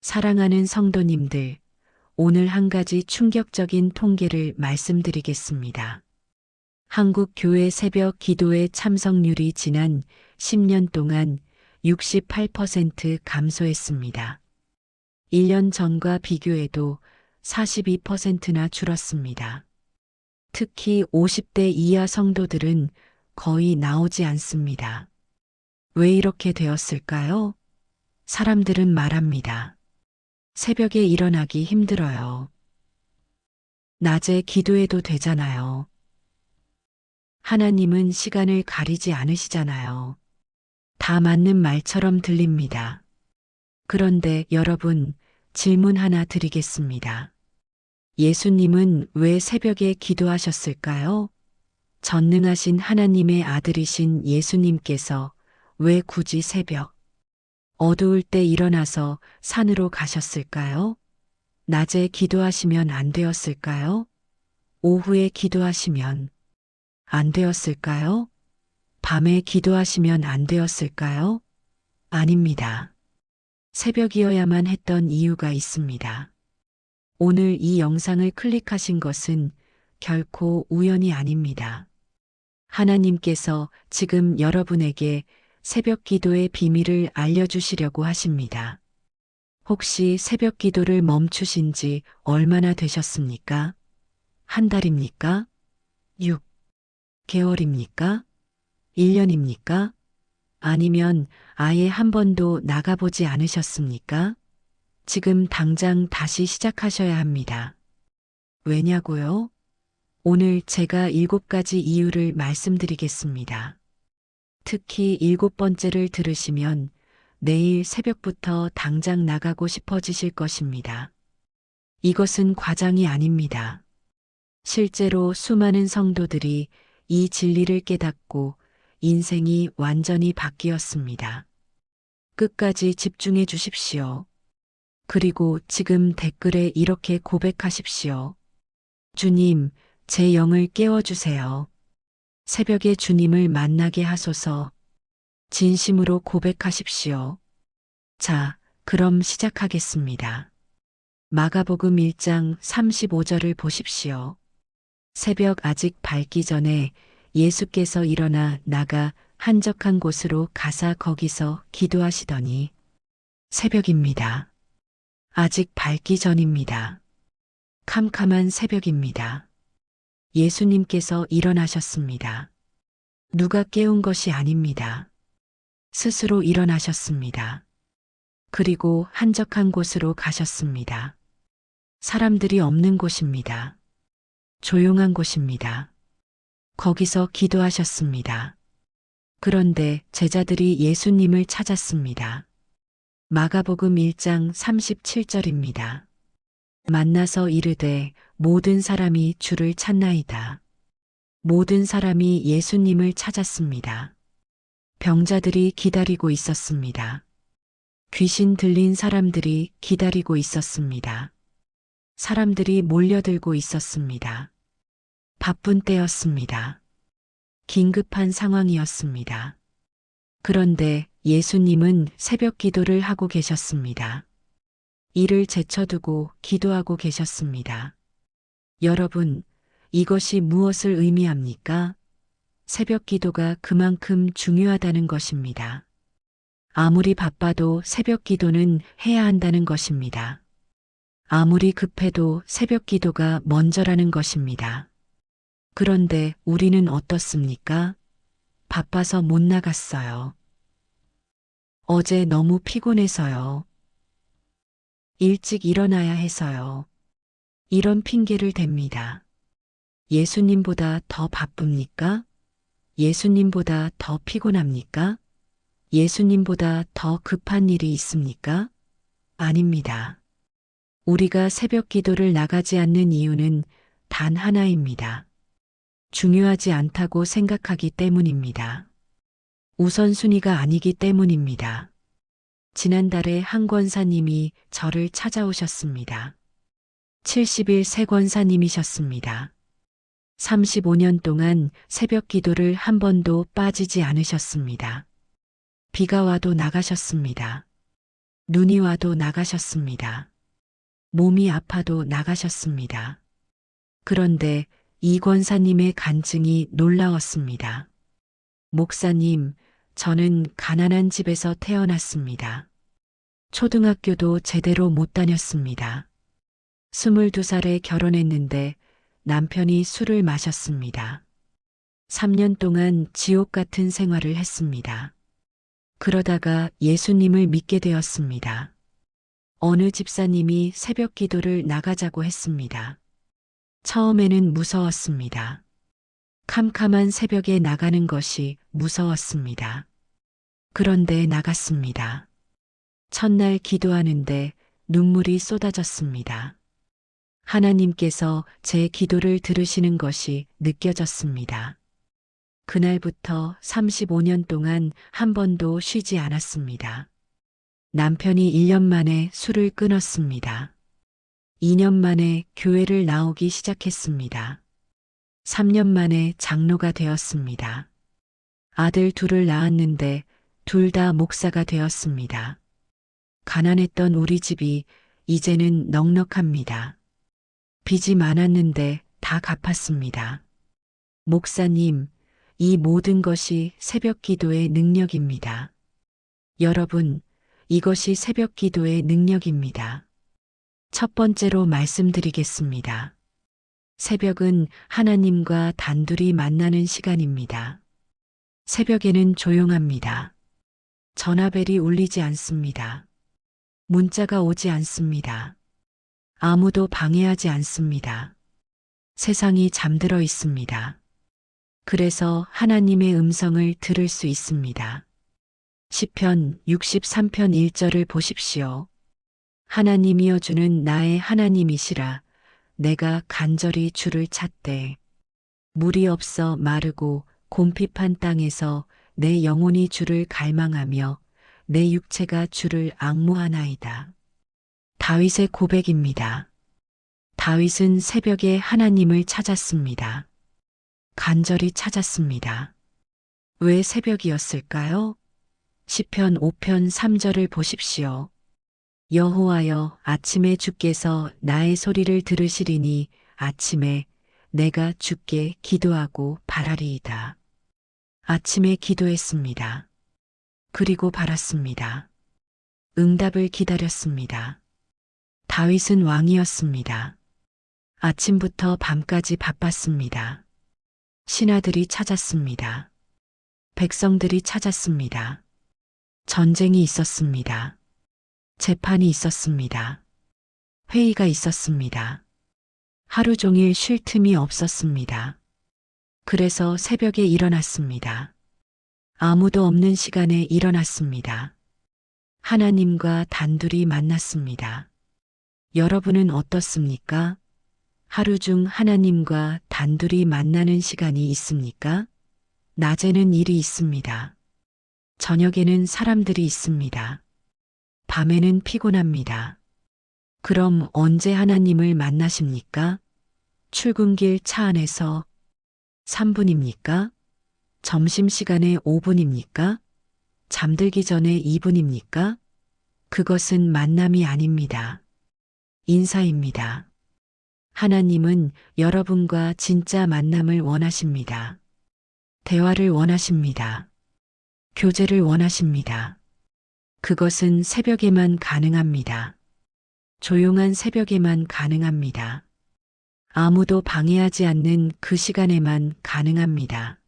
사랑하는 성도님들, 오늘 한 가지 충격적인 통계를 말씀드리겠습니다. 한국 교회 새벽 기도의 참석률이 지난 10년 동안 68% 감소했습니다. 1년 전과 비교해도 42%나 줄었습니다. 특히 50대 이하 성도들은 거의 나오지 않습니다. 왜 이렇게 되었을까요? 사람들은 말합니다. 새벽에 일어나기 힘들어요. 낮에 기도해도 되잖아요. 하나님은 시간을 가리지 않으시잖아요. 다 맞는 말처럼 들립니다. 그런데 여러분, 질문 하나 드리겠습니다. 예수님은 왜 새벽에 기도하셨을까요? 전능하신 하나님의 아들이신 예수님께서 왜 굳이 새벽, 어두울 때 일어나서 산으로 가셨을까요? 낮에 기도하시면 안 되었을까요? 오후에 기도하시면 안 되었을까요? 밤에 기도하시면 안 되었을까요? 아닙니다. 새벽이어야만 했던 이유가 있습니다. 오늘 이 영상을 클릭하신 것은 결코 우연이 아닙니다. 하나님께서 지금 여러분에게 새벽 기도의 비밀을 알려주시려고 하십니다. 혹시 새벽 기도를 멈추신 지 얼마나 되셨습니까? 한 달입니까? 6개월입니까? 1년입니까? 아니면 아예 한 번도 나가보지 않으셨습니까? 지금 당장 다시 시작하셔야 합니다. 왜냐고요? 오늘 제가 7가지 이유를 말씀드리겠습니다. 특히 7번째를 들으시면 내일 새벽부터 당장 나가고 싶어지실 것입니다. 이것은 과장이 아닙니다. 실제로 수많은 성도들이 이 진리를 깨닫고 인생이 완전히 바뀌었습니다. 끝까지 집중해 주십시오. 그리고 지금 댓글에 이렇게 고백하십시오. 주님, 제 영을 깨워주세요. 새벽에 주님을 만나게 하소서. 진심으로 고백하십시오. 자, 그럼 시작하겠습니다. 마가복음 1장 35절을 보십시오. 새벽 아직 밝기 전에 예수께서 일어나 나가 한적한 곳으로 가사 거기서 기도하시더니 새벽입니다. 아직 밝기 전입니다. 캄캄한 새벽입니다. 예수님께서 일어나셨습니다. 누가 깨운 것이 아닙니다. 스스로 일어나셨습니다. 그리고 한적한 곳으로 가셨습니다. 사람들이 없는 곳입니다. 조용한 곳입니다. 거기서 기도하셨습니다. 그런데 제자들이 예수님을 찾았습니다. 마가복음 1장 37절입니다. 만나서 이르되 모든 사람이 주를 찾나이다. 모든 사람이 예수님을 찾았습니다. 병자들이 기다리고 있었습니다. 귀신 들린 사람들이 기다리고 있었습니다. 사람들이 몰려들고 있었습니다. 바쁜 때였습니다. 긴급한 상황이었습니다. 그런데 예수님은 새벽 기도를 하고 계셨습니다. 일을 제쳐두고 기도하고 계셨습니다. 여러분, 이것이 무엇을 의미합니까? 새벽 기도가 그만큼 중요하다는 것입니다. 아무리 바빠도 새벽 기도는 해야 한다는 것입니다. 아무리 급해도 새벽 기도가 먼저라는 것입니다. 그런데 우리는 어떻습니까? 바빠서 못 나갔어요. 어제 너무 피곤해서요. 일찍 일어나야 해서요. 이런 핑계를 댑니다. 예수님보다 더 바쁩니까? 예수님보다 더 피곤합니까? 예수님보다 더 급한 일이 있습니까? 아닙니다. 우리가 새벽 기도를 나가지 않는 이유는 단 하나입니다. 중요하지 않다고 생각하기 때문입니다. 우선순위가 아니기 때문입니다. 지난달에 한 권사님이 저를 찾아오셨습니다. 70일 새 권사님이셨습니다. 35년 동안 새벽 기도를 한 번도 빠지지 않으셨습니다. 비가 와도 나가셨습니다. 눈이 와도 나가셨습니다. 몸이 아파도 나가셨습니다. 그런데 이 권사님의 간증이 놀라웠습니다. 목사님, 저는 가난한 집에서 태어났습니다. 초등학교도 제대로 못 다녔습니다. 22살에 결혼했는데 남편이 술을 마셨습니다. 3년 동안 지옥 같은 생활을 했습니다. 그러다가 예수님을 믿게 되었습니다. 어느 집사님이 새벽 기도를 나가자고 했습니다. 처음에는 무서웠습니다. 캄캄한 새벽에 나가는 것이 무서웠습니다. 그런데 나갔습니다. 첫날 기도하는데 눈물이 쏟아졌습니다. 하나님께서 제 기도를 들으시는 것이 느껴졌습니다. 그날부터 35년 동안 한 번도 쉬지 않았습니다. 남편이 1년 만에 술을 끊었습니다. 2년 만에 교회를 나오기 시작했습니다. 3년 만에 장로가 되었습니다. 아들 둘을 낳았는데 둘 다 목사가 되었습니다. 가난했던 우리 집이 이제는 넉넉합니다. 빚이 많았는데 다 갚았습니다. 목사님, 이 모든 것이 새벽 기도의 능력입니다. 여러분, 이것이 새벽 기도의 능력입니다. 첫 번째로 말씀드리겠습니다. 새벽은 하나님과 단둘이 만나는 시간입니다. 새벽에는 조용합니다. 전화벨이 울리지 않습니다. 문자가 오지 않습니다. 아무도 방해하지 않습니다. 세상이 잠들어 있습니다. 그래서 하나님의 음성을 들을 수 있습니다. 시편 63편 1절을 보십시오. 하나님이여 주는 나의 하나님이시라. 내가 간절히 주를 찾되 물이 없어 마르고 곰핍한 땅에서 내 영혼이 주를 갈망하며 내 육체가 주를 앙모하나이다. 다윗의 고백입니다. 다윗은 새벽에 하나님을 찾았습니다. 간절히 찾았습니다. 왜 새벽이었을까요? 시편 5편 3절을 보십시오. 여호와여, 아침에 주께서 나의 소리를 들으시리니 아침에 내가 주께 기도하고 바라리이다. 아침에 기도했습니다. 그리고 바랐습니다. 응답을 기다렸습니다. 다윗은 왕이었습니다. 아침부터 밤까지 바빴습니다. 신하들이 찾았습니다. 백성들이 찾았습니다. 전쟁이 있었습니다. 재판이 있었습니다. 회의가 있었습니다. 하루 종일 쉴 틈이 없었습니다. 그래서 새벽에 일어났습니다. 아무도 없는 시간에 일어났습니다. 하나님과 단둘이 만났습니다. 여러분은 어떻습니까? 하루 중 하나님과 단둘이 만나는 시간이 있습니까? 낮에는 일이 있습니다. 저녁에는 사람들이 있습니다. 밤에는 피곤합니다. 그럼 언제 하나님을 만나십니까? 출근길 차 안에서 3분입니까? 점심시간에 5분입니까? 잠들기 전에 2분입니까? 그것은 만남이 아닙니다. 인사입니다. 하나님은 여러분과 진짜 만남을 원하십니다. 대화를 원하십니다. 교제를 원하십니다. 그것은 새벽에만 가능합니다. 조용한 새벽에만 가능합니다. 아무도 방해하지 않는 그 시간에만 가능합니다.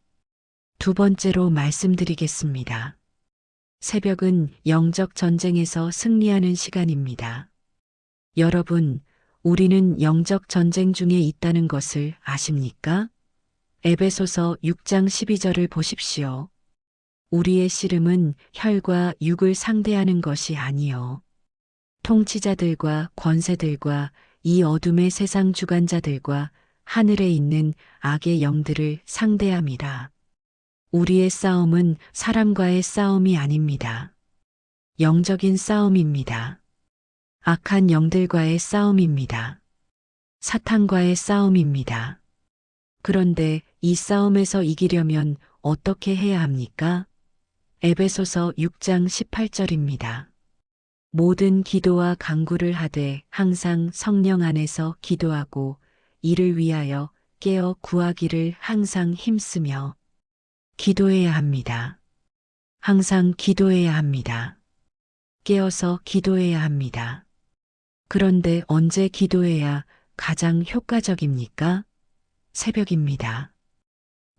두 번째로 말씀드리겠습니다. 새벽은 영적 전쟁에서 승리하는 시간입니다. 여러분, 우리는 영적 전쟁 중에 있다는 것을 아십니까? 에베소서 6장 12절을 보십시오. 우리의 씨름은 혈과 육을 상대하는 것이 아니요 통치자들과 권세들과 이 어둠의 세상 주관자들과 하늘에 있는 악의 영들을 상대함이라. 우리의 싸움은 사람과의 싸움이 아닙니다. 영적인 싸움입니다. 악한 영들과의 싸움입니다. 사탄과의 싸움입니다. 그런데 이 싸움에서 이기려면 어떻게 해야 합니까? 에베소서 6장 18절입니다. 모든 기도와 간구를 하되 항상 성령 안에서 기도하고 이를 위하여 깨어 구하기를 항상 힘쓰며 기도해야 합니다. 항상 기도해야 합니다. 깨어서 기도해야 합니다. 그런데 언제 기도해야 가장 효과적입니까? 새벽입니다.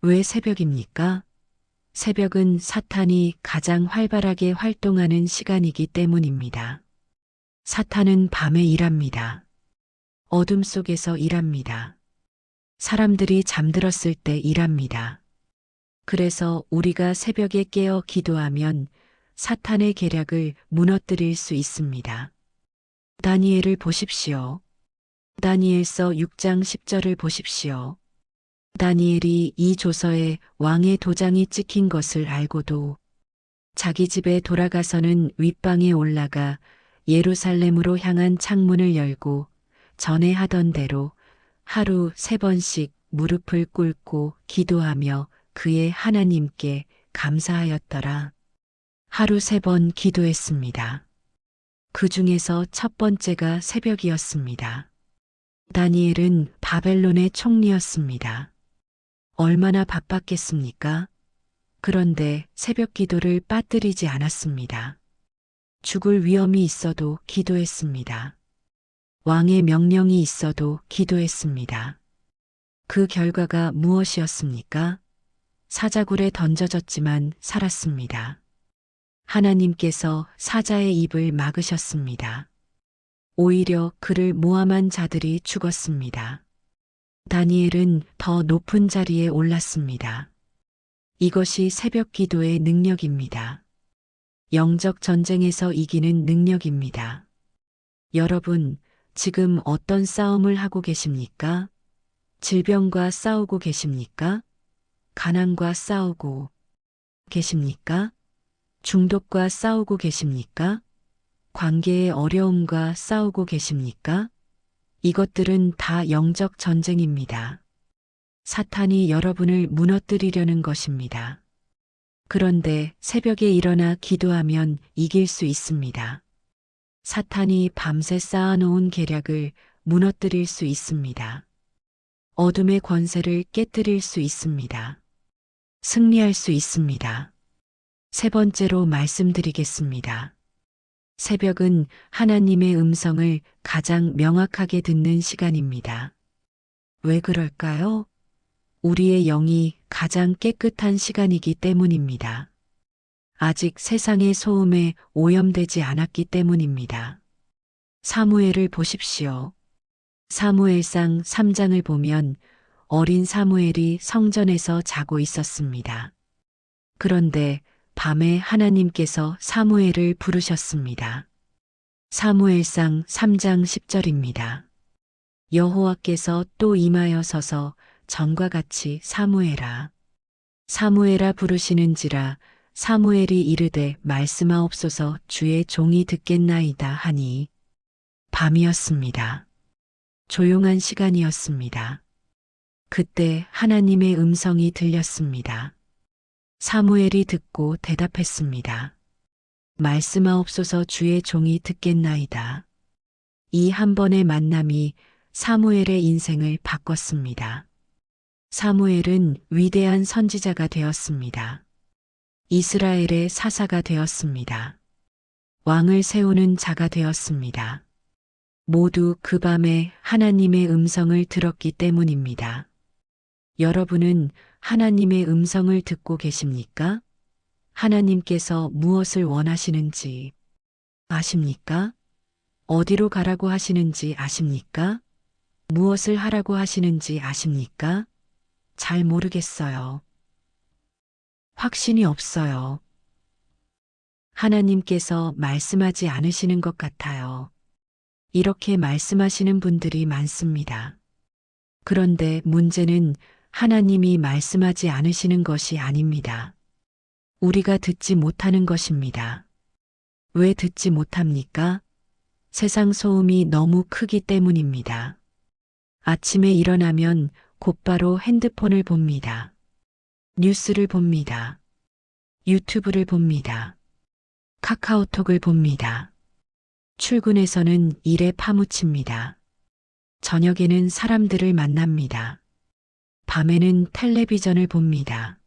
왜 새벽입니까? 새벽은 사탄이 가장 활발하게 활동하는 시간이기 때문입니다. 사탄은 밤에 일합니다. 어둠 속에서 일합니다. 사람들이 잠들었을 때 일합니다. 그래서 우리가 새벽에 깨어 기도하면 사탄의 계략을 무너뜨릴 수 있습니다. 다니엘을 보십시오. 다니엘서 6장 10절을 보십시오. 다니엘이 이 조서에 왕의 도장이 찍힌 것을 알고도 자기 집에 돌아가서는 윗방에 올라가 예루살렘으로 향한 창문을 열고 전에 하던 대로 하루 3번씩 무릎을 꿇고 기도하며 그의 하나님께 감사하였더라. 하루 3번 기도했습니다. 그 중에서 첫 번째가 새벽이었습니다. 다니엘은 바벨론의 총리였습니다. 얼마나 바빴겠습니까? 그런데 새벽 기도를 빠뜨리지 않았습니다. 죽을 위험이 있어도 기도했습니다. 왕의 명령이 있어도 기도했습니다. 그 결과가 무엇이었습니까? 사자굴에 던져졌지만 살았습니다. 하나님께서 사자의 입을 막으셨습니다. 오히려 그를 모함한 자들이 죽었습니다. 다니엘은 더 높은 자리에 올랐습니다. 이것이 새벽 기도의 능력입니다. 영적 전쟁에서 이기는 능력입니다. 여러분, 지금 어떤 싸움을 하고 계십니까? 질병과 싸우고 계십니까? 가난과 싸우고 계십니까? 중독과 싸우고 계십니까? 관계의 어려움과 싸우고 계십니까? 이것들은 다 영적 전쟁입니다. 사탄이 여러분을 무너뜨리려는 것입니다. 그런데 새벽에 일어나 기도하면 이길 수 있습니다. 사탄이 밤새 쌓아놓은 계략을 무너뜨릴 수 있습니다. 어둠의 권세를 깨뜨릴 수 있습니다. 승리할 수 있습니다. 세 번째로 말씀드리겠습니다. 새벽은 하나님의 음성을 가장 명확하게 듣는 시간입니다. 왜 그럴까요? 우리의 영이 가장 깨끗한 시간이기 때문입니다. 아직 세상의 소음에 오염되지 않았기 때문입니다. 사무엘을 보십시오. 사무엘상 3장을 보면 어린 사무엘이 성전에서 자고 있었습니다. 그런데 밤에 하나님께서 사무엘을 부르셨습니다. 사무엘상 3장 10절입니다. 여호와께서 또 임하여 서서 전과 같이 사무엘아 부르시는지라 사무엘이 이르되 말씀하옵소서 주의 종이 듣겠나이다 하니 밤이었습니다. 조용한 시간이었습니다. 그때 하나님의 음성이 들렸습니다. 사무엘이 듣고 대답했습니다. 말씀하옵소서 주의 종이 듣겠나이다. 이 한 번의 만남이 사무엘의 인생을 바꿨습니다. 사무엘은 위대한 선지자가 되었습니다. 이스라엘의 사사가 되었습니다. 왕을 세우는 자가 되었습니다. 모두 그 밤에 하나님의 음성을 들었기 때문입니다. 여러분은 하나님의 음성을 듣고 계십니까? 하나님께서 무엇을 원하시는지 아십니까? 어디로 가라고 하시는지 아십니까? 무엇을 하라고 하시는지 아십니까? 잘 모르겠어요. 확신이 없어요. 하나님께서 말씀하지 않으시는 것 같아요. 이렇게 말씀하시는 분들이 많습니다. 그런데 문제는 하나님이 말씀하지 않으시는 것이 아닙니다. 우리가 듣지 못하는 것입니다. 왜 듣지 못합니까? 세상 소음이 너무 크기 때문입니다. 아침에 일어나면 곧바로 핸드폰을 봅니다. 뉴스를 봅니다. 유튜브를 봅니다. 카카오톡을 봅니다. 출근해서는 일에 파묻힙니다. 저녁에는 사람들을 만납니다. 밤에는 텔레비전을 봅니다.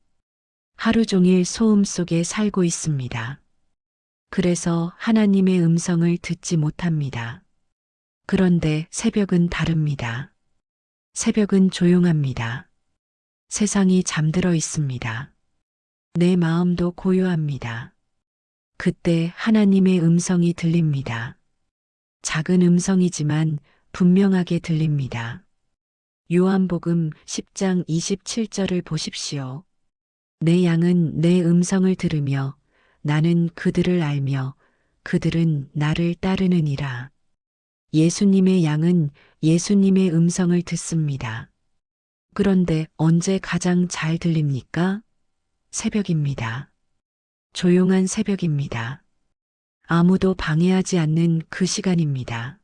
하루 종일 소음 속에 살고 있습니다. 그래서 하나님의 음성을 듣지 못합니다. 그런데 새벽은 다릅니다. 새벽은 조용합니다. 세상이 잠들어 있습니다. 내 마음도 고요합니다. 그때 하나님의 음성이 들립니다. 작은 음성이지만 분명하게 들립니다. 요한복음 10장 27절을 보십시오. 내 양은 내 음성을 들으며 나는 그들을 알며 그들은 나를 따르느니라. 예수님의 양은 예수님의 음성을 듣습니다. 그런데 언제 가장 잘 들립니까? 새벽입니다. 조용한 새벽입니다. 아무도 방해하지 않는 그 시간입니다.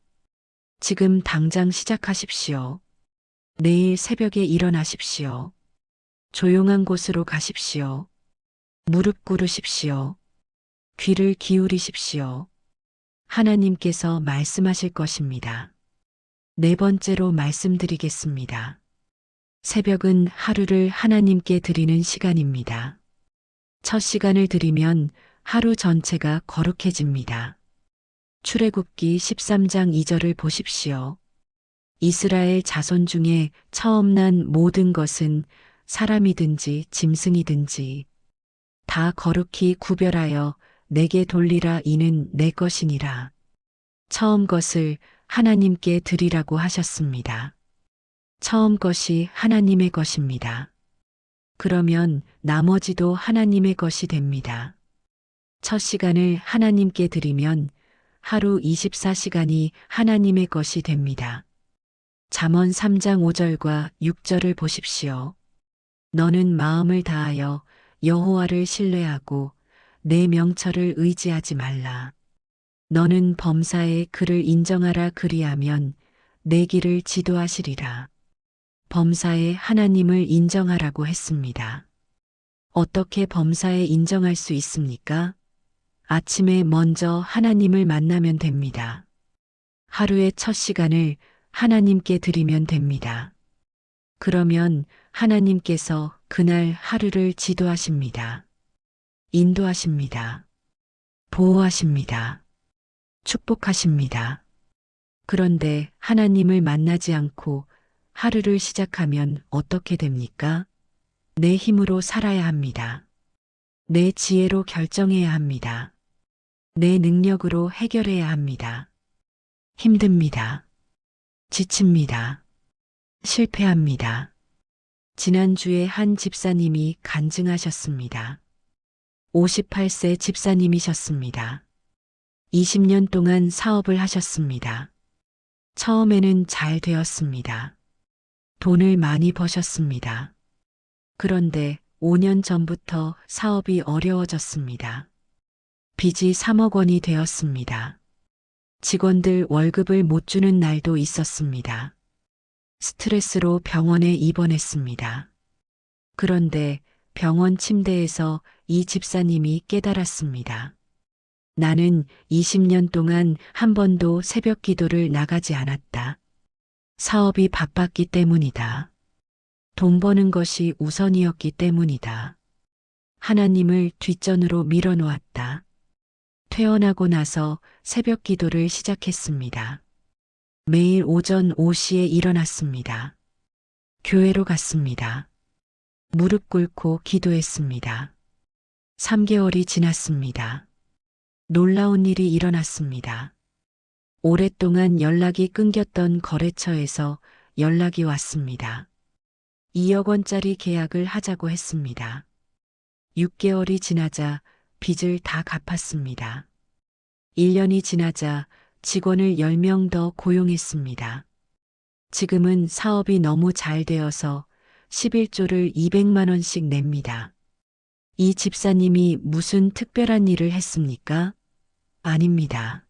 지금 당장 시작하십시오. 내일 새벽에 일어나십시오. 조용한 곳으로 가십시오. 무릎 꿇으십시오. 귀를 기울이십시오. 하나님께서 말씀하실 것입니다. 네 번째로 말씀드리겠습니다. 새벽은 하루를 하나님께 드리는 시간입니다. 첫 시간을 드리면 하루 전체가 거룩해집니다. 출애굽기 13장 2절을 보십시오. 이스라엘 자손 중에 처음 난 모든 것은 사람이든지 짐승이든지 다 거룩히 구별하여 내게 돌리라. 이는 내 것이니라. 처음 것을 하나님께 드리라고 하셨습니다. 처음 것이 하나님의 것입니다. 그러면 나머지도 하나님의 것이 됩니다. 첫 시간을 하나님께 드리면 하루 24시간이 하나님의 것이 됩니다. 잠언 3장 5절과 6절을 보십시오. 너는 마음을 다하여 여호와를 신뢰하고 내 명철을 의지하지 말라. 너는 범사에 그를 인정하라. 그리하면 내 길을 지도하시리라. 범사에 하나님을 인정하라고 했습니다. 어떻게 범사에 인정할 수 있습니까? 아침에 먼저 하나님을 만나면 됩니다. 하루의 첫 시간을 하나님께 드리면 됩니다. 그러면 하나님께서 그날 하루를 지도하십니다. 인도하십니다. 보호하십니다. 축복하십니다. 그런데 하나님을 만나지 않고 하루를 시작하면 어떻게 됩니까? 내 힘으로 살아야 합니다. 내 지혜로 결정해야 합니다. 내 능력으로 해결해야 합니다. 힘듭니다. 지칩니다. 실패합니다. 지난주에 한 집사님이 간증하셨습니다. 58세 집사님이셨습니다. 20년 동안 사업을 하셨습니다. 처음에는 잘 되었습니다. 돈을 많이 버셨습니다. 그런데 5년 전부터 사업이 어려워졌습니다. 빚이 3억 원이 되었습니다. 직원들 월급을 못 주는 날도 있었습니다. 스트레스로 병원에 입원했습니다. 그런데 병원 침대에서 이 집사님이 깨달았습니다. 나는 20년 동안 한 번도 새벽 기도를 나가지 않았다. 사업이 바빴기 때문이다. 돈 버는 것이 우선이었기 때문이다. 하나님을 뒷전으로 밀어놓았다. 퇴원하고 나서 새벽 기도를 시작했습니다. 매일 오전 5시에 일어났습니다. 교회로 갔습니다. 무릎 꿇고 기도했습니다. 3개월이 지났습니다. 놀라운 일이 일어났습니다. 오랫동안 연락이 끊겼던 거래처에서 연락이 왔습니다. 2억 원짜리 계약을 하자고 했습니다. 6개월이 지나자 빚을 다 갚았습니다. 1년이 지나자 직원을 10명 더 고용했습니다. 지금은 사업이 너무 잘 되어서 11조를 200만 원씩 냅니다. 이 집사님이 무슨 특별한 일을 했습니까? 아닙니다.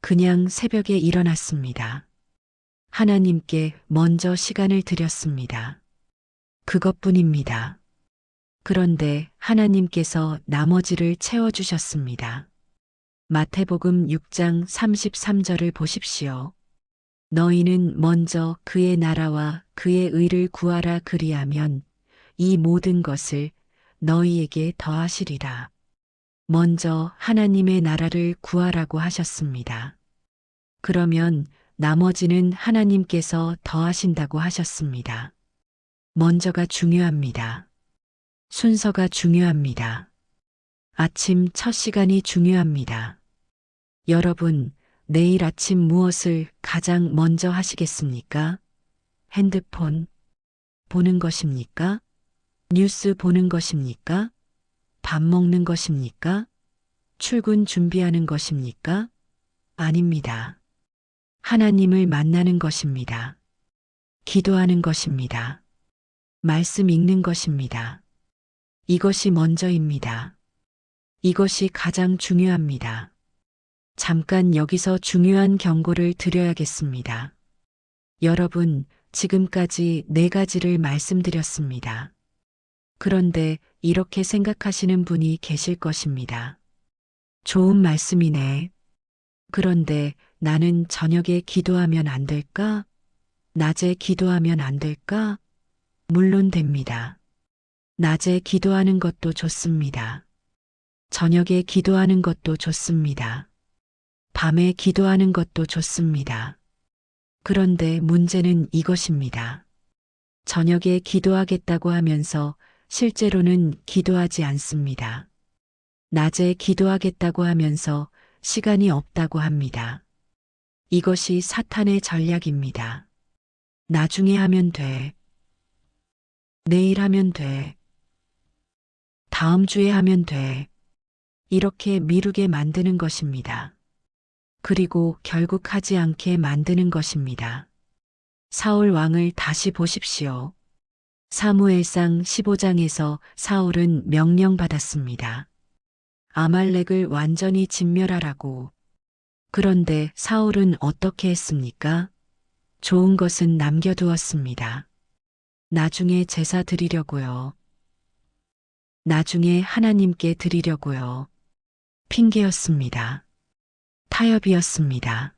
그냥 새벽에 일어났습니다. 하나님께 먼저 시간을 드렸습니다. 그것뿐입니다. 그런데 하나님께서 나머지를 채워주셨습니다. 마태복음 6장 33절을 보십시오. 너희는 먼저 그의 나라와 그의 의를 구하라 그리하면 이 모든 것을 너희에게 더하시리라. 먼저 하나님의 나라를 구하라고 하셨습니다. 그러면 나머지는 하나님께서 더하신다고 하셨습니다. 먼저가 중요합니다. 순서가 중요합니다. 아침 첫 시간이 중요합니다. 여러분, 내일 아침 무엇을 가장 먼저 하시겠습니까? 핸드폰 보는 것입니까? 뉴스 보는 것입니까? 밥 먹는 것입니까? 출근 준비하는 것입니까? 아닙니다. 하나님을 만나는 것입니다. 기도하는 것입니다. 말씀 읽는 것입니다. 이것이 먼저입니다. 이것이 가장 중요합니다. 잠깐 여기서 중요한 경고를 드려야겠습니다. 여러분, 지금까지 4가지를 말씀드렸습니다. 그런데 이렇게 생각하시는 분이 계실 것입니다. 좋은 말씀이네. 그런데 나는 저녁에 기도하면 안 될까? 낮에 기도하면 안 될까? 물론 됩니다. 낮에 기도하는 것도 좋습니다. 저녁에 기도하는 것도 좋습니다. 밤에 기도하는 것도 좋습니다. 그런데 문제는 이것입니다. 저녁에 기도하겠다고 하면서 실제로는 기도하지 않습니다. 낮에 기도하겠다고 하면서 시간이 없다고 합니다. 이것이 사탄의 전략입니다. 나중에 하면 돼. 내일 하면 돼. 다음 주에 하면 돼. 이렇게 미루게 만드는 것입니다. 그리고 결국 하지 않게 만드는 것입니다. 사울 왕을 다시 보십시오. 사무엘상 15장에서 사울은 명령받았습니다. 아말렉을 완전히 진멸하라고. 그런데 사울은 어떻게 했습니까? 좋은 것은 남겨두었습니다. 나중에 제사 드리려고요. 나중에 하나님께 드리려고요. 핑계였습니다. 타협이었습니다.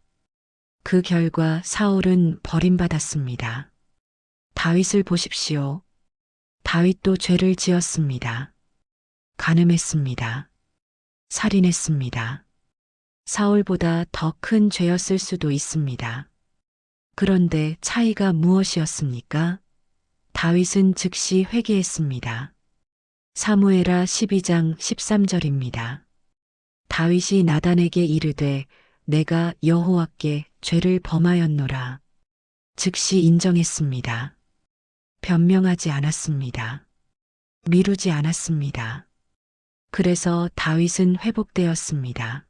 그 결과 사울은 버림받았습니다. 다윗을 보십시오. 다윗도 죄를 지었습니다. 간음했습니다. 살인했습니다. 사울보다 더 큰 죄였을 수도 있습니다. 그런데 차이가 무엇이었습니까? 다윗은 즉시 회개했습니다. 사무엘하 12장 13절입니다. 다윗이 나단에게 이르되 내가 여호와께 죄를 범하였노라. 즉시 인정했습니다. 변명하지 않았습니다. 미루지 않았습니다. 그래서 다윗은 회복되었습니다.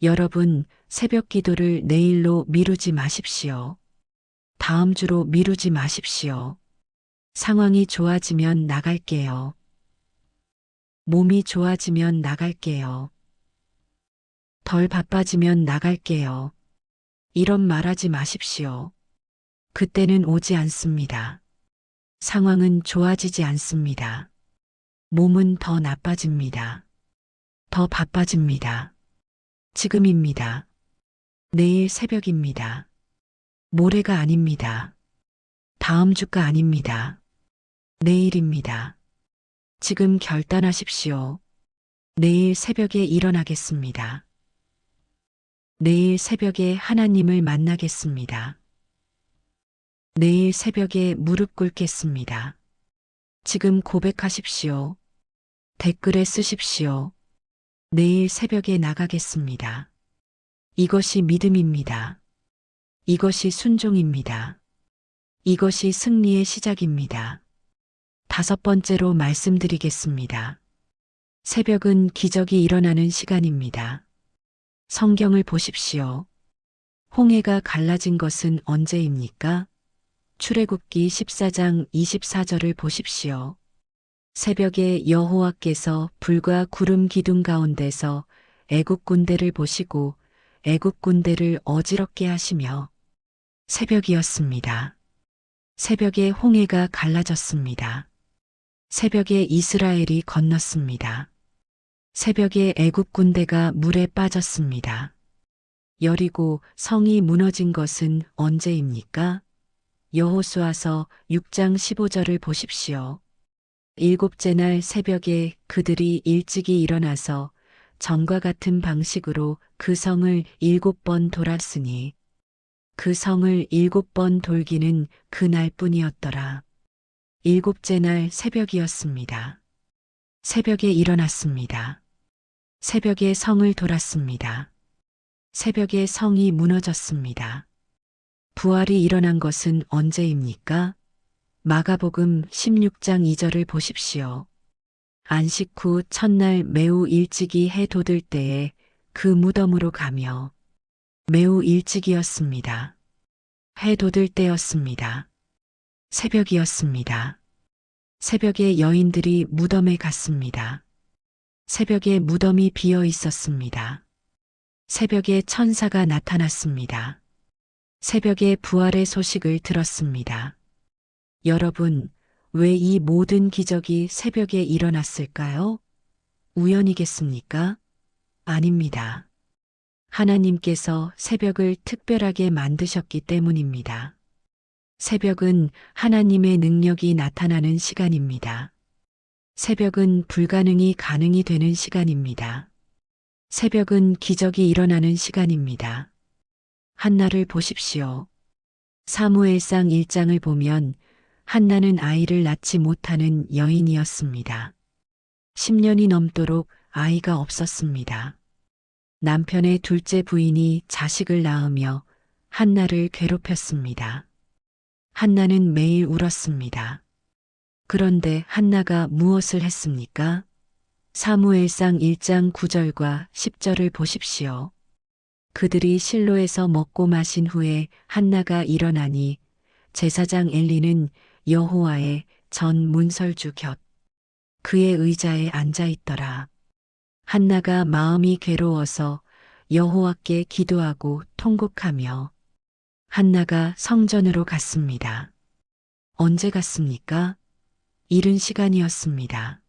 여러분, 새벽 기도를 내일로 미루지 마십시오. 다음 주로 미루지 마십시오. 상황이 좋아지면 나갈게요. 몸이 좋아지면 나갈게요. 덜 바빠지면 나갈게요. 이런 말하지 마십시오. 그때는 오지 않습니다. 상황은 좋아지지 않습니다. 몸은 더 나빠집니다. 더 바빠집니다. 지금입니다. 내일 새벽입니다. 모레가 아닙니다. 다음 주가 아닙니다. 내일입니다. 지금 결단하십시오. 내일 새벽에 일어나겠습니다. 내일 새벽에 하나님을 만나겠습니다. 내일 새벽에 무릎 꿇겠습니다. 지금 고백하십시오. 댓글에 쓰십시오. 내일 새벽에 나가겠습니다. 이것이 믿음입니다. 이것이 순종입니다. 이것이 승리의 시작입니다. 5번째로 말씀드리겠습니다. 새벽은 기적이 일어나는 시간입니다. 성경을 보십시오. 홍해가 갈라진 것은 언제입니까? 출애굽기 14장 24절을 보십시오. 새벽에 여호와께서 불과 구름 기둥 가운데서 애굽 군대를 보시고 애굽 군대를 어지럽게 하시며 새벽이었습니다. 새벽에 홍해가 갈라졌습니다. 새벽에 이스라엘이 건넜습니다. 새벽에 애굽 군대가 물에 빠졌습니다. 여리고 성이 무너진 것은 언제입니까? 여호수아서 6장 15절을 보십시오. 일곱째 날 새벽에 그들이 일찍이 일어나서 전과 같은 방식으로 그 성을 7번 돌았으니 그 성을 7번 돌기는 그날뿐이었더라. 일곱째 날 새벽이었습니다. 새벽에 일어났습니다. 새벽에 성을 돌았습니다. 새벽에 성이 무너졌습니다. 부활이 일어난 것은 언제입니까? 마가복음 16장 2절을 보십시오. 안식 후 첫날 매우 일찍이 해 돋을 때에 그 무덤으로 가며 매우 일찍이었습니다. 해 돋을 때였습니다. 새벽이었습니다. 새벽에 여인들이 무덤에 갔습니다. 새벽에 무덤이 비어 있었습니다. 새벽에 천사가 나타났습니다. 새벽에 부활의 소식을 들었습니다. 여러분, 왜 이 모든 기적이 새벽에 일어났을까요? 우연이겠습니까? 아닙니다. 하나님께서 새벽을 특별하게 만드셨기 때문입니다. 새벽은 하나님의 능력이 나타나는 시간입니다. 새벽은 불가능이 가능이 되는 시간입니다. 새벽은 기적이 일어나는 시간입니다. 한나를 보십시오. 사무엘상 1장을 보면 한나는 아이를 낳지 못하는 여인이었습니다. 10년이 넘도록 아이가 없었습니다. 남편의 둘째 부인이 자식을 낳으며 한나를 괴롭혔습니다. 한나는 매일 울었습니다. 그런데 한나가 무엇을 했습니까? 사무엘상 1장 9절과 10절을 보십시오. 그들이 실로에서 먹고 마신 후에 한나가 일어나니 제사장 엘리는 여호와의 전 문설주 곁 그의 의자에 앉아 있더라. 한나가 마음이 괴로워서 여호와께 기도하고 통곡하며 한나가 성전으로 갔습니다. 언제 갔습니까? 이른 시간이었습니다.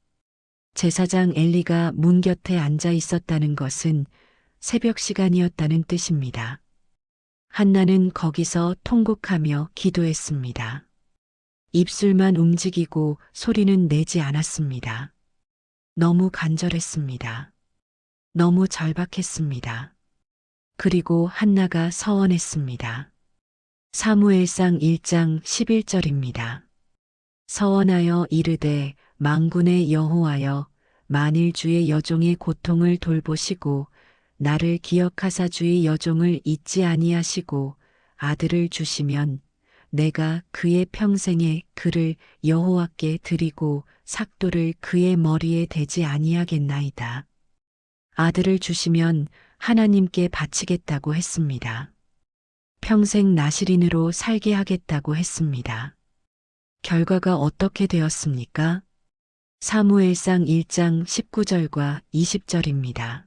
제사장 엘리가 문 곁에 앉아 있었다는 것은 새벽 시간이었다는 뜻입니다. 한나는 거기서 통곡하며 기도했습니다. 입술만 움직이고 소리는 내지 않았습니다. 너무 간절했습니다. 너무 절박했습니다. 그리고 한나가 서원했습니다. 사무엘상 1장 11절입니다. 서원하여 이르되 만군의 여호와여 만일 주의 여종의 고통을 돌보시고 나를 기억하사 주의 여종을 잊지 아니하시고 아들을 주시면 내가 그의 평생에 그를 여호와께 드리고 삭도를 그의 머리에 대지 아니하겠나이다. 아들을 주시면 하나님께 바치겠다고 했습니다. 평생 나실인으로 살게 하겠다고 했습니다. 결과가 어떻게 되었습니까? 사무엘상 1장 19절과 20절입니다.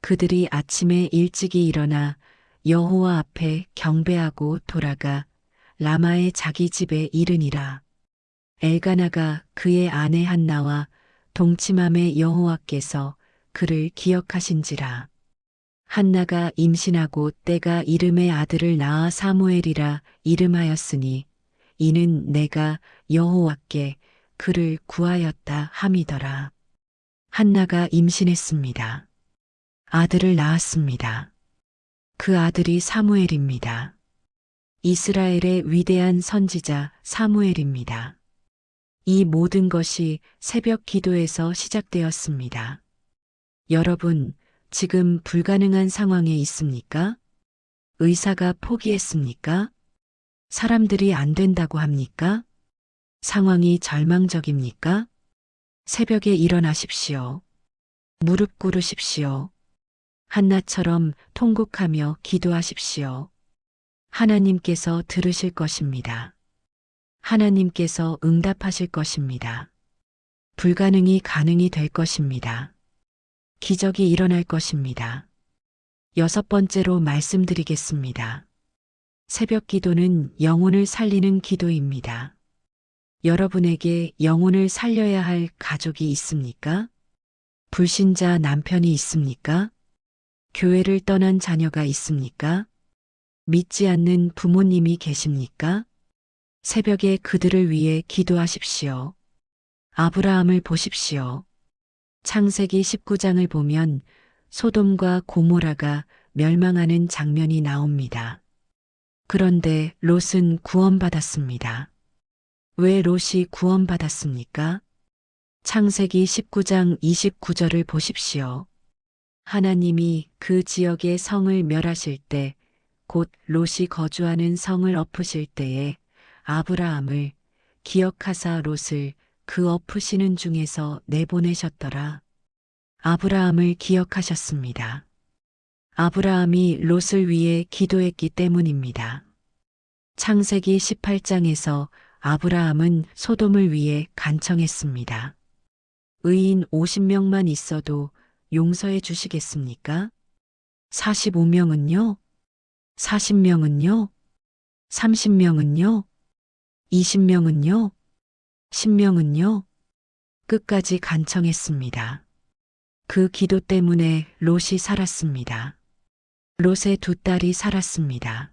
그들이 아침에 일찍이 일어나 여호와 앞에 경배하고 돌아가 라마의 자기 집에 이르니라. 엘가나가 그의 아내 한나와 동침함에 여호와께서 그를 기억하신지라. 한나가 임신하고 때가 이름의 아들을 낳아 사무엘이라 이름하였으니 이는 내가 여호와께 그를 구하였다 함이더라. 한나가 임신했습니다. 아들을 낳았습니다. 그 아들이 사무엘입니다. 이스라엘의 위대한 선지자 사무엘입니다. 이 모든 것이 새벽 기도에서 시작되었습니다. 여러분, 지금 불가능한 상황에 있습니까? 의사가 포기했습니까? 사람들이 안 된다고 합니까? 상황이 절망적입니까? 새벽에 일어나십시오. 무릎 꿇으십시오. 한나처럼 통곡하며 기도하십시오. 하나님께서 들으실 것입니다. 하나님께서 응답하실 것입니다. 불가능이 가능이 될 것입니다. 기적이 일어날 것입니다. 6번째로 말씀드리겠습니다. 새벽 기도는 영혼을 살리는 기도입니다. 여러분에게 영혼을 살려야 할 가족이 있습니까? 불신자 남편이 있습니까? 교회를 떠난 자녀가 있습니까? 믿지 않는 부모님이 계십니까? 새벽에 그들을 위해 기도하십시오. 아브라함을 보십시오. 창세기 19장을 보면 소돔과 고모라가 멸망하는 장면이 나옵니다. 그런데 롯은 구원받았습니다. 왜 롯이 구원받았습니까? 창세기 19장 29절을 보십시오. 하나님이 그 지역의 성을 멸하실 때, 곧 롯이 거주하는 성을 엎으실 때에 아브라함을 기억하사 롯을 그 엎으시는 중에서 내보내셨더라. 아브라함을 기억하셨습니다. 아브라함이 롯을 위해 기도했기 때문입니다. 창세기 18장에서 아브라함은 소돔을 위해 간청했습니다. 의인 50명만 있어도 용서해 주시겠습니까? 45명은요? 40명은요? 30명은요? 20명은요? 10명은요? 끝까지 간청했습니다. 그 기도 때문에 롯이 살았습니다. 롯의 두 딸이 살았습니다.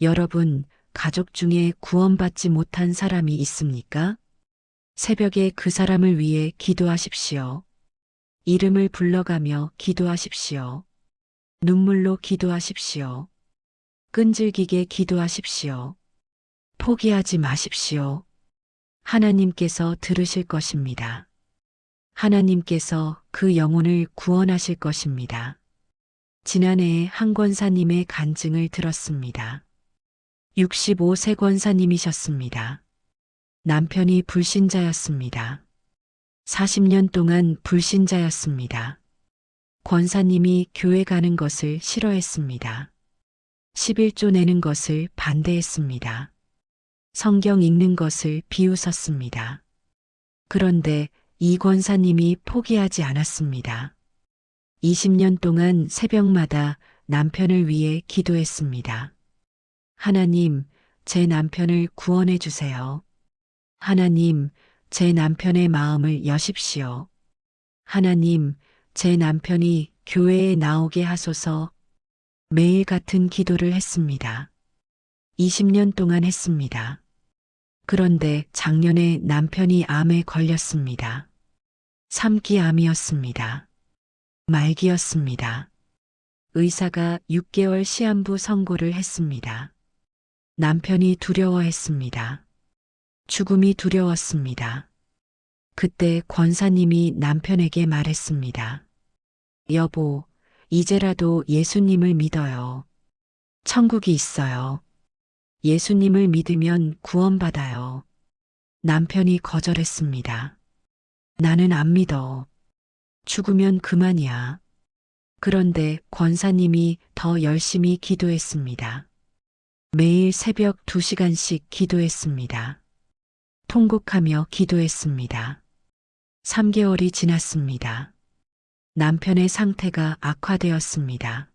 여러분, 가족 중에 구원받지 못한 사람이 있습니까? 새벽에 그 사람을 위해 기도하십시오. 이름을 불러가며 기도하십시오. 눈물로 기도하십시오. 끈질기게 기도하십시오. 포기하지 마십시오. 하나님께서 들으실 것입니다. 하나님께서 그 영혼을 구원하실 것입니다. 지난해에 한 권사님의 간증을 들었습니다. 65세 권사님이셨습니다. 남편이 불신자였습니다. 40년 동안 불신자였습니다. 권사님이 교회 가는 것을 싫어했습니다. 11조 내는 것을 반대했습니다. 성경 읽는 것을 비웃었습니다. 그런데 이 권사님이 포기하지 않았습니다. 20년 동안 새벽마다 남편을 위해 기도했습니다. 하나님, 제 남편을 구원해 주세요. 하나님, 제 남편의 마음을 여십시오. 하나님, 제 남편이 교회에 나오게 하소서. 매일 같은 기도를 했습니다. 20년 동안 했습니다. 그런데 작년에 남편이 암에 걸렸습니다. 3기 암이었습니다. 말기였습니다. 의사가 6개월 시한부 선고를 했습니다. 남편이 두려워했습니다. 죽음이 두려웠습니다. 그때 권사님이 남편에게 말했습니다. 여보, 이제라도 예수님을 믿어요. 천국이 있어요. 예수님을 믿으면 구원받아요. 남편이 거절했습니다. 나는 안 믿어. 죽으면 그만이야. 그런데 권사님이 더 열심히 기도했습니다. 매일 새벽 2시간씩 기도했습니다. 통곡하며 기도했습니다. 3개월이 지났습니다. 남편의 상태가 악화되었습니다.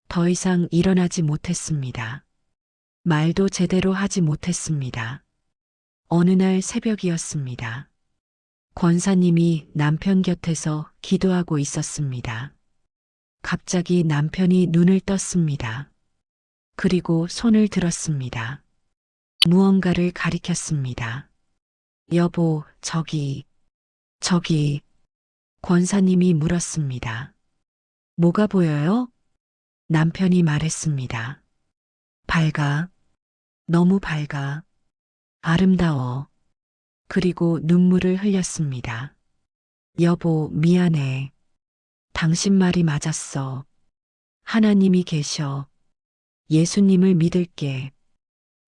더 이상 일어나지 못했습니다. 말도 제대로 하지 못했습니다. 어느 날 새벽이었습니다. 권사님이 남편 곁에서 기도하고 있었습니다. 갑자기 남편이 눈을 떴습니다. 그리고 손을 들었습니다. 무언가를 가리켰습니다. 여보, 저기. 권사님이 물었습니다. 뭐가 보여요? 남편이 말했습니다. 밝아. 너무 밝아. 아름다워. 그리고 눈물을 흘렸습니다. 여보, 미안해. 당신 말이 맞았어. 하나님이 계셔. 예수님을 믿을게.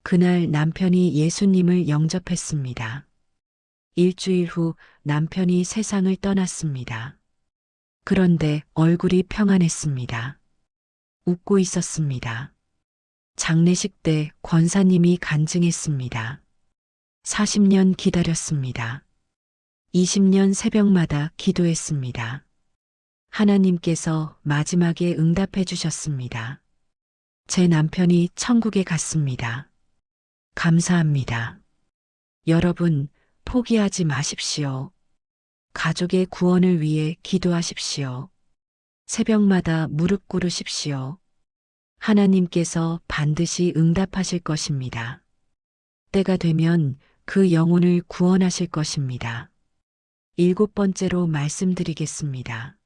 그날 남편이 예수님을 영접했습니다. 일주일 후 남편이 세상을 떠났습니다. 그런데 얼굴이 평안했습니다. 웃고 있었습니다. 장례식 때 권사님이 간증했습니다. 40년 기다렸습니다. 20년 새벽마다 기도했습니다. 하나님께서 마지막에 응답해 주셨습니다. 제 남편이 천국에 갔습니다. 감사합니다. 여러분, 포기하지 마십시오. 가족의 구원을 위해 기도하십시오. 새벽마다 무릎 꿇으십시오. 하나님께서 반드시 응답하실 것입니다. 때가 되면 그 영혼을 구원하실 것입니다. 7번째로 말씀드리겠습니다.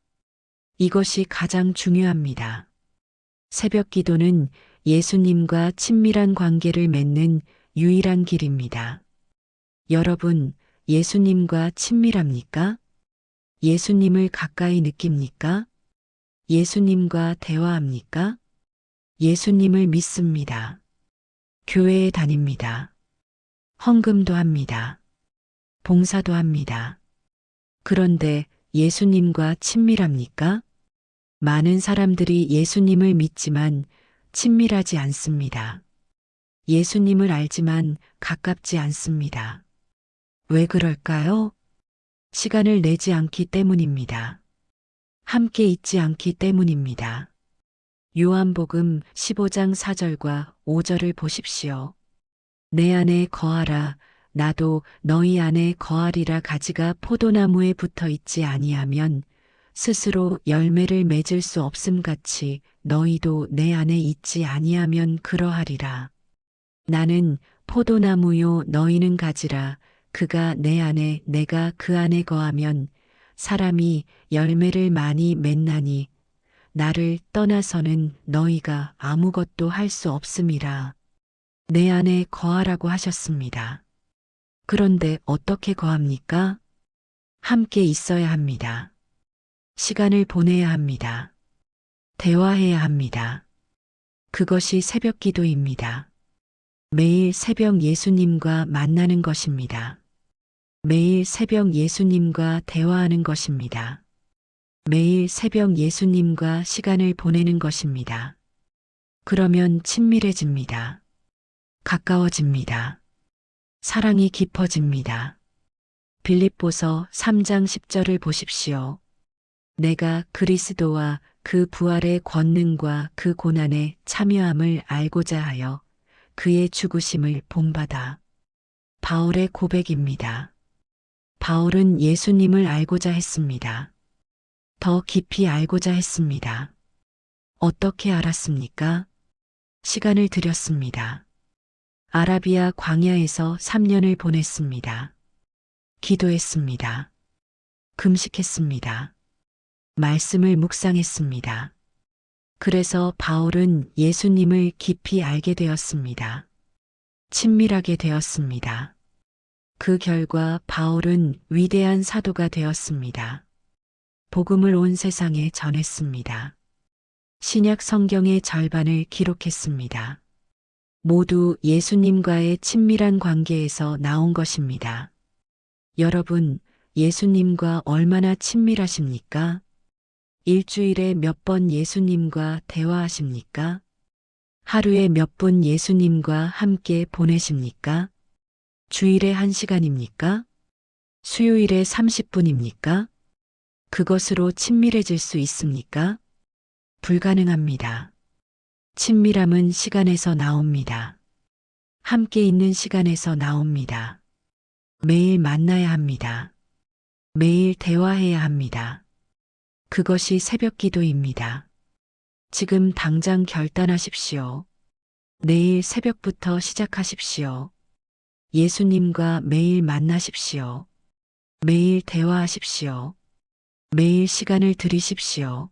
이것이 가장 중요합니다. 새벽 기도는 예수님과 친밀한 관계를 맺는 유일한 길입니다. 여러분, 예수님과 친밀합니까? 예수님을 가까이 느낍니까? 예수님과 대화합니까? 예수님을 믿습니다. 교회에 다닙니다. 헌금도 합니다. 봉사도 합니다. 그런데 예수님과 친밀합니까? 많은 사람들이 예수님을 믿지만 친밀하지 않습니다. 예수님을 알지만 가깝지 않습니다. 왜 그럴까요? 시간을 내지 않기 때문입니다. 함께 있지 않기 때문입니다. 요한복음 15장 4절과 5절을 보십시오. 내 안에 거하라, 나도 너희 안에 거하리라. 가지가 포도나무에 붙어 있지 아니하면 스스로 열매를 맺을 수 없음같이 너희도 내 안에 있지 아니하면 그러하리라. 나는 포도나무요 너희는 가지라. 그가 내 안에 내가 그 안에 거하면 사람이 열매를 많이 맺나니 나를 떠나서는 너희가 아무것도 할 수 없음이라. 내 안에 거하라고 하셨습니다. 그런데 어떻게 거합니까? 함께 있어야 합니다. 시간을 보내야 합니다. 대화해야 합니다. 그것이 새벽 기도입니다. 매일 새벽 예수님과 만나는 것입니다. 매일 새벽 예수님과 대화하는 것입니다. 매일 새벽 예수님과 시간을 보내는 것입니다. 그러면 친밀해집니다. 가까워집니다. 사랑이 깊어집니다. 빌립보서 3장 10절을 보십시오. 내가 그리스도와 그 부활의 권능과 그 고난에 참여함을 알고자 하여 그의 죽으심을 본받아. 바울의 고백입니다. 바울은 예수님을 알고자 했습니다. 더 깊이 알고자 했습니다. 어떻게 알았습니까? 시간을 들였습니다. 아라비아 광야에서 3년을 보냈습니다. 기도했습니다. 금식했습니다. 말씀을 묵상했습니다. 그래서 바울은 예수님을 깊이 알게 되었습니다. 친밀하게 되었습니다. 그 결과 바울은 위대한 사도가 되었습니다. 복음을 온 세상에 전했습니다. 신약 성경의 절반을 기록했습니다. 모두 예수님과의 친밀한 관계에서 나온 것입니다. 여러분, 예수님과 얼마나 친밀하십니까? 일주일에 몇 번 예수님과 대화하십니까? 하루에 몇 분 예수님과 함께 보내십니까? 주일에 1시간입니까? 수요일에 30분입니까? 그것으로 친밀해질 수 있습니까? 불가능합니다. 친밀함은 시간에서 나옵니다. 함께 있는 시간에서 나옵니다. 매일 만나야 합니다. 매일 대화해야 합니다. 그것이 새벽 기도입니다. 지금 당장 결단하십시오. 내일 새벽부터 시작하십시오. 예수님과 매일 만나십시오. 매일 대화하십시오. 매일 시간을 들이십시오.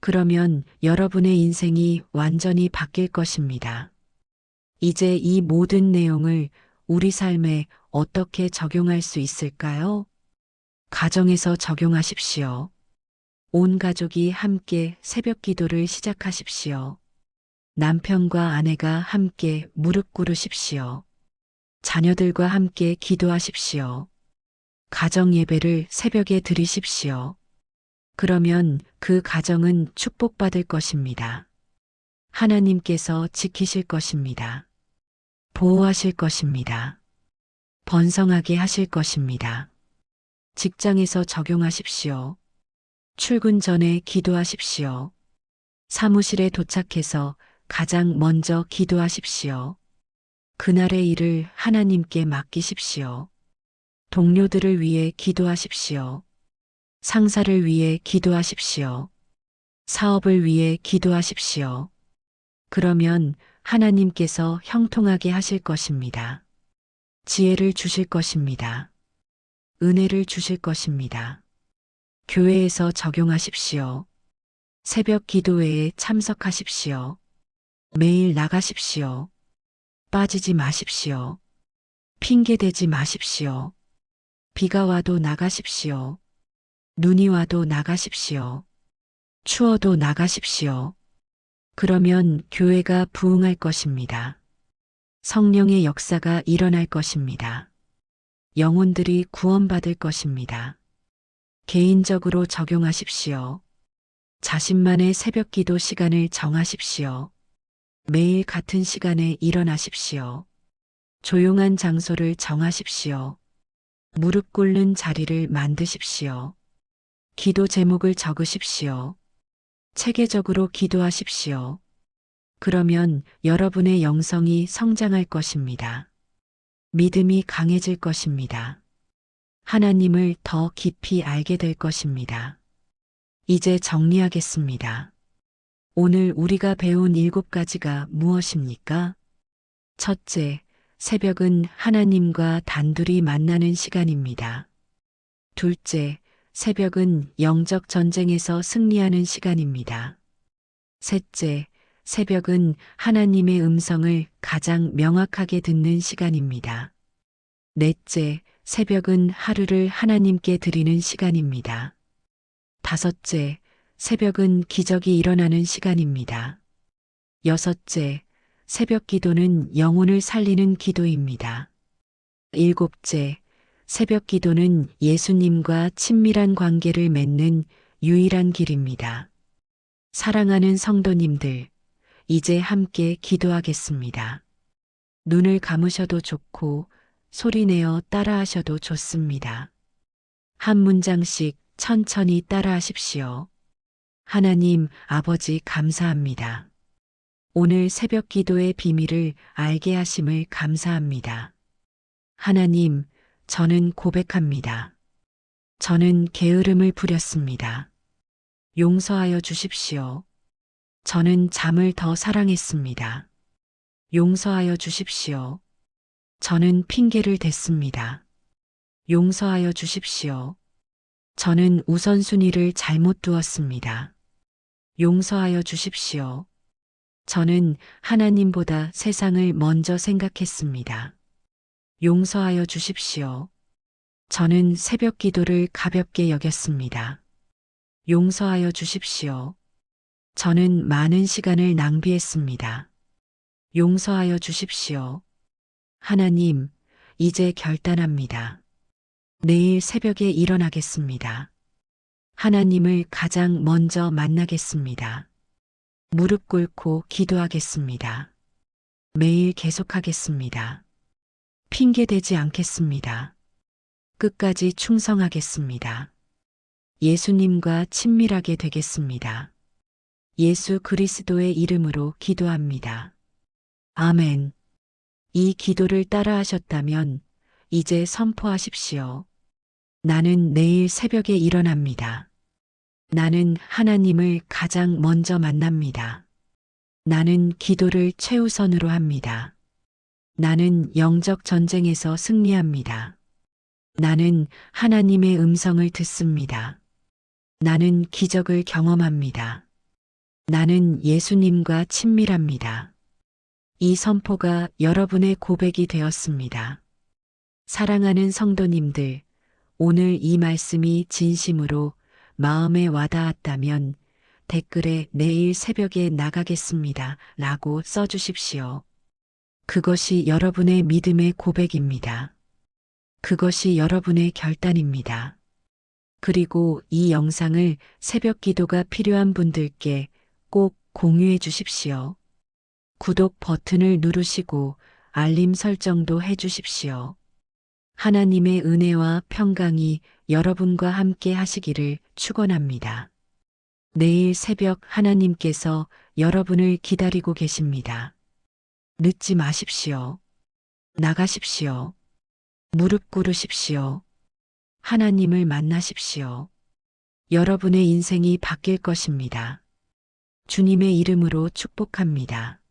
그러면 여러분의 인생이 완전히 바뀔 것입니다. 이제 이 모든 내용을 우리 삶에 어떻게 적용할 수 있을까요? 가정에서 적용하십시오. 온 가족이 함께 새벽 기도를 시작하십시오. 남편과 아내가 함께 무릎 꿇으십시오. 자녀들과 함께 기도하십시오. 가정 예배를 새벽에 드리십시오. 그러면 그 가정은 축복받을 것입니다. 하나님께서 지키실 것입니다. 보호하실 것입니다. 번성하게 하실 것입니다. 직장에서 적용하십시오. 출근 전에 기도하십시오. 사무실에 도착해서 가장 먼저 기도하십시오. 그날의 일을 하나님께 맡기십시오. 동료들을 위해 기도하십시오. 상사를 위해 기도하십시오. 사업을 위해 기도하십시오. 그러면 하나님께서 형통하게 하실 것입니다. 지혜를 주실 것입니다. 은혜를 주실 것입니다. 교회에서 적용하십시오. 새벽 기도회에 참석하십시오. 매일 나가십시오. 빠지지 마십시오. 핑계대지 마십시오. 비가 와도 나가십시오. 눈이 와도 나가십시오. 추워도 나가십시오. 그러면 교회가 부흥할 것입니다. 성령의 역사가 일어날 것입니다. 영혼들이 구원받을 것입니다. 개인적으로 적용하십시오. 자신만의 새벽 기도 시간을 정하십시오. 매일 같은 시간에 일어나십시오. 조용한 장소를 정하십시오. 무릎 꿇는 자리를 만드십시오. 기도 제목을 적으십시오. 체계적으로 기도하십시오. 그러면 여러분의 영성이 성장할 것입니다. 믿음이 강해질 것입니다. 하나님을 더 깊이 알게 될 것입니다. 이제 정리하겠습니다. 오늘 우리가 배운 7가지가 무엇입니까? 첫째, 새벽은 하나님과 단둘이 만나는 시간입니다. 둘째, 새벽은 영적 전쟁에서 승리하는 시간입니다. 셋째, 새벽은 하나님의 음성을 가장 명확하게 듣는 시간입니다. 넷째, 새벽은 하루를 하나님께 드리는 시간입니다. 다섯째, 새벽은 기적이 일어나는 시간입니다. 여섯째, 새벽 기도는 영혼을 살리는 기도입니다. 일곱째, 새벽 기도는 예수님과 친밀한 관계를 맺는 유일한 길입니다. 사랑하는 성도님들, 이제 함께 기도하겠습니다. 눈을 감으셔도 좋고 소리내어 따라하셔도 좋습니다. 한 문장씩 천천히 따라하십시오. 하나님 아버지 감사합니다. 오늘 새벽 기도의 비밀을 알게 하심을 감사합니다. 하나님, 저는 고백합니다. 저는 게으름을 부렸습니다. 용서하여 주십시오. 저는 잠을 더 사랑했습니다. 용서하여 주십시오. 저는 핑계를 댔습니다. 용서하여 주십시오. 저는 우선순위를 잘못 두었습니다. 용서하여 주십시오. 저는 하나님보다 세상을 먼저 생각했습니다. 용서하여 주십시오. 저는 새벽 기도를 가볍게 여겼습니다. 용서하여 주십시오. 저는 많은 시간을 낭비했습니다. 용서하여 주십시오. 하나님, 이제 결단합니다. 내일 새벽에 일어나겠습니다. 하나님을 가장 먼저 만나겠습니다. 무릎 꿇고 기도하겠습니다. 매일 계속하겠습니다. 핑계대지 않겠습니다. 끝까지 충성하겠습니다. 예수님과 친밀하게 되겠습니다. 예수 그리스도의 이름으로 기도합니다. 아멘. 이 기도를 따라하셨다면 이제 선포하십시오. 나는 내일 새벽에 일어납니다. 나는 하나님을 가장 먼저 만납니다. 나는 기도를 최우선으로 합니다. 나는 영적 전쟁에서 승리합니다. 나는 하나님의 음성을 듣습니다. 나는 기적을 경험합니다. 나는 예수님과 친밀합니다. 이 선포가 여러분의 고백이 되었습니다. 사랑하는 성도님들, 오늘 이 말씀이 진심으로 마음에 와닿았다면 댓글에 내일 새벽에 나가겠습니다 라고 써주십시오. 그것이 여러분의 믿음의 고백입니다. 그것이 여러분의 결단입니다. 그리고 이 영상을 새벽 기도가 필요한 분들께 꼭 공유해 주십시오. 구독 버튼을 누르시고 알림 설정도 해 주십시오. 하나님의 은혜와 평강이 여러분과 함께 하시기를 축원합니다. 내일 새벽 하나님께서 여러분을 기다리고 계십니다. 늦지 마십시오. 나가십시오. 무릎 꿇으십시오. 하나님을 만나십시오. 여러분의 인생이 바뀔 것입니다. 주님의 이름으로 축복합니다.